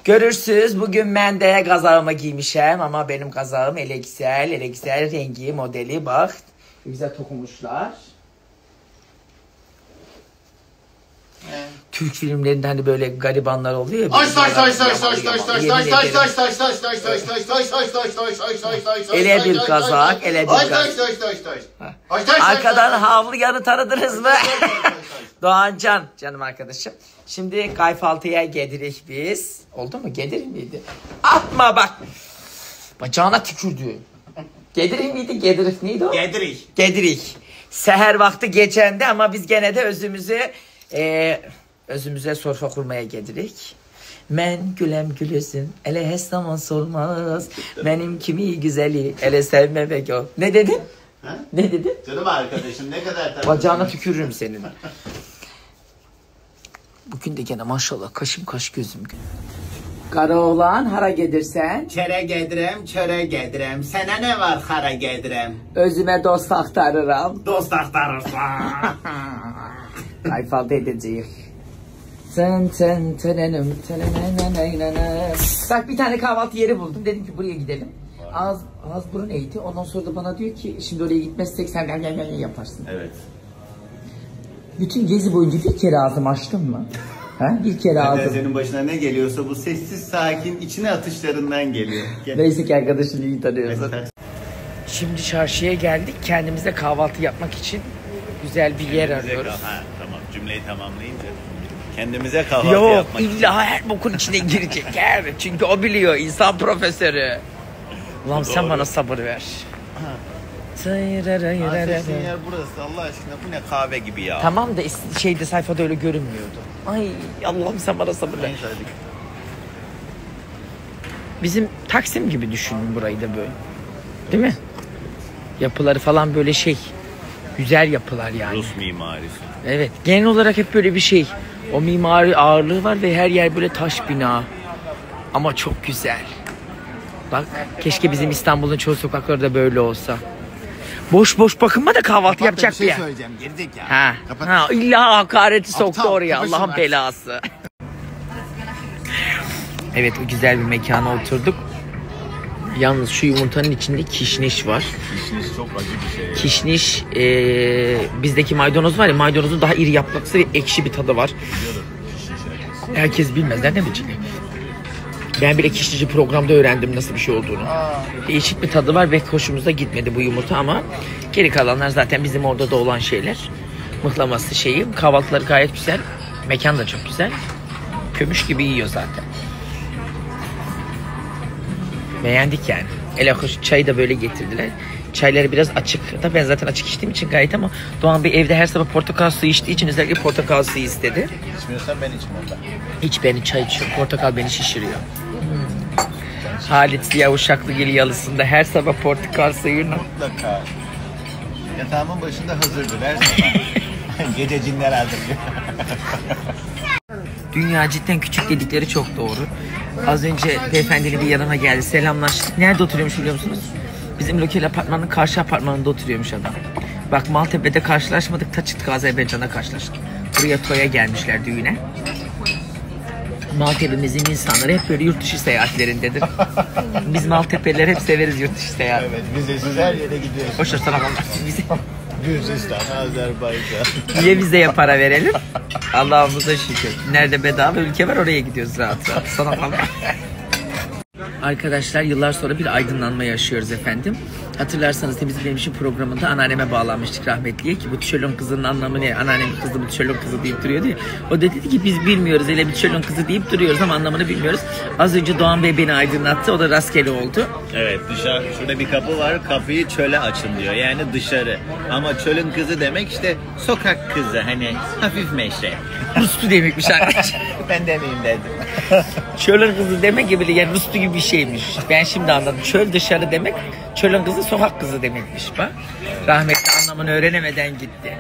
Görürsünüz bugün ben de kazağımı giymişim ama benim kazağım eleksel rengi modeli bak. Güzel dokunmuşlar. Türk filmlerinde hani böyle garibanlar oluyor ya. Ele bir kazak, ele bir kazak. Arkadan havlayanı tanıdınız mı? Doğancan canım arkadaşım. Şimdi Kayfaltı'ya gelirik biz. Oldu mu? Gelir miydi? Atma bak. Bacağına tükürdü. Gedirik miydi? Gedirik neydi o? Gedirik. Gedirik. Seher vakti geçendi ama biz gene de özümüze sorfa kurmaya gedirik. Men gülem gülüsün, ele hesnaman sormaz. Benim kimi güzeli, ele sevmemek o. Ne dedin? Ha? Ne dedin? Canım arkadaşım ne kadar tatlı. Bacağına tükürürüm senin. Bugün de gene maşallah kaşım kaş gözüm. Kara oğlan hara gedirsen. Çere gedirem, çöre gedirem. Sana ne var hara gedirem? Özüme dost aktarırım. Dost aktarırsan. Kayfaltı edeceğiz. Bak bir tane kahvaltı yeri buldum. Dedim ki buraya gidelim. Ağız burun eğiti. Ondan sonra da bana diyor ki şimdi oraya gitmezsek sen gel yaparsın. Evet. Bütün gezi boyunca bir kere ağzımı açtım mı? Ha? Bir kere ağzım. Senin başına ne geliyorsa bu sessiz sakin içine atışlarından geliyor. Neyse ki arkadaşını iyi tanıyorsun. Şimdi çarşıya geldik. Kendimize kahvaltı yapmak için güzel bir yer arıyoruz. Tamam cümleyi tamamlayınca. Kendimize kahvaltı Yok yapmak illa her bokun içine girecek her. Çünkü o biliyor insan profesörü. Ulan sen bana sabır ver. Seçtiğin yer burası Allah aşkına bu ne kahve gibi ya. Tamam da şeyde sayfada öyle görünmüyordu. Ay Allah'ım sen bana sabır ver. Bizim Taksim gibi düşünün burayı da böyle. Değil mi? Yapıları falan böyle güzel yapılar yani. Rus mimarisi. Evet genel olarak hep böyle bir şey. O mimari ağırlığı var ve her yer böyle taş bina. Ama çok güzel. Bak keşke bizim İstanbul'un çoğu sokakları da böyle olsa. Boş bakınma da kahvaltı yapacak bir ya. şey söyleyeceğim gerizekalı. Ha, illa hakareti soktu Aptal, oraya Allah'ın kafasını belası. Evet o güzel bir mekana oturduk. Yalnız şu yumurtanın içinde kişniş var. Kişniş çok acı bir şey. Kişniş bizdeki maydanoz var ya maydanozun daha iri yapraksı ve ekşi bir tadı var. Herkes bilmez değil mi Cili? Ben bile kişnici programda öğrendim nasıl bir şey olduğunu. Değişik bir tadı var ve hoşumuza gitmedi bu yumurta ama geri kalanlar zaten bizim orada da olan şeyler. Mıhlaması kahvaltıları gayet güzel. Mekan da çok güzel. Kömüş gibi yiyor zaten. Beğendik yani. Ele hoş çayı da böyle getirdiler. Çayları biraz açık. Da ben zaten açık içtiğim için gayet ama Doğan Bey evde her sabah portakal suyu içtiği için özellikle portakal suyu istedi. İçmiyorsan ben içmem ben. Hiç beni çay içiyorum. Portakal beni şişiriyor. Halit Ziya Uşaklıgil yalısında her sabah portakal suyunu. Mutlaka. Yatağımın başında hazırdır her sabah. Gece cinler hazırlıyor. Dünya cidden küçük dedikleri çok doğru. Az önce beyefendiyle bir yanıma geldi. Selamlaştık. Nerede oturuyormuş biliyor musunuz? Bizim lokal apartmanın karşı apartmanında oturuyormuş adam. Bak Maltepe'de karşılaşmadık. Ta çıktık Azerbaycan'da karşılaştık. Buraya toya gelmişler düğüne. Maltepe'mizin insanları hep böyle yurt dışı seyahatlerindedir. Biz Maltepe'liler hep severiz yurt dışı seyahat. Evet vizesiz her yere gidiyoruz. Boşver sana Allah bize. Gürcistan, Azerbaycan. Niye vizeye para verelim? Allah'ımıza şükür. Nerede bedava ülke var oraya gidiyoruz rahat. Sana Allah. Arkadaşlar yıllar sonra bir aydınlanma yaşıyoruz efendim. Hatırlarsanız Temiz Benim İşim programında anneanneme bağlanmıştık rahmetliye ki bu Tişölon kızının anlamı ne? Anneannem kızı bu Tişölon kızı deyip duruyordu ya. O dedi ki biz bilmiyoruz hele bir Tişölon kızı deyip duruyoruz ama anlamını bilmiyoruz. Az önce Doğan Bey beni aydınlattı o da rastgele oldu. Evet şurada bir kapı var kapıyı çöle açın diyor yani dışarı. Ama çölün kızı demek işte sokak kızı hani hafif meşre. Rustu demekmiş arkadaşlar. Ben demeyeyim dedim. Çölün kızı demek gibi yani Rustu gibi bir şeymiş. Ben şimdi anladım. Çöl dışarı demek, çölün kızı sokak kızı demekmiş bak. Rahmetli anlamını öğrenemeden gitti.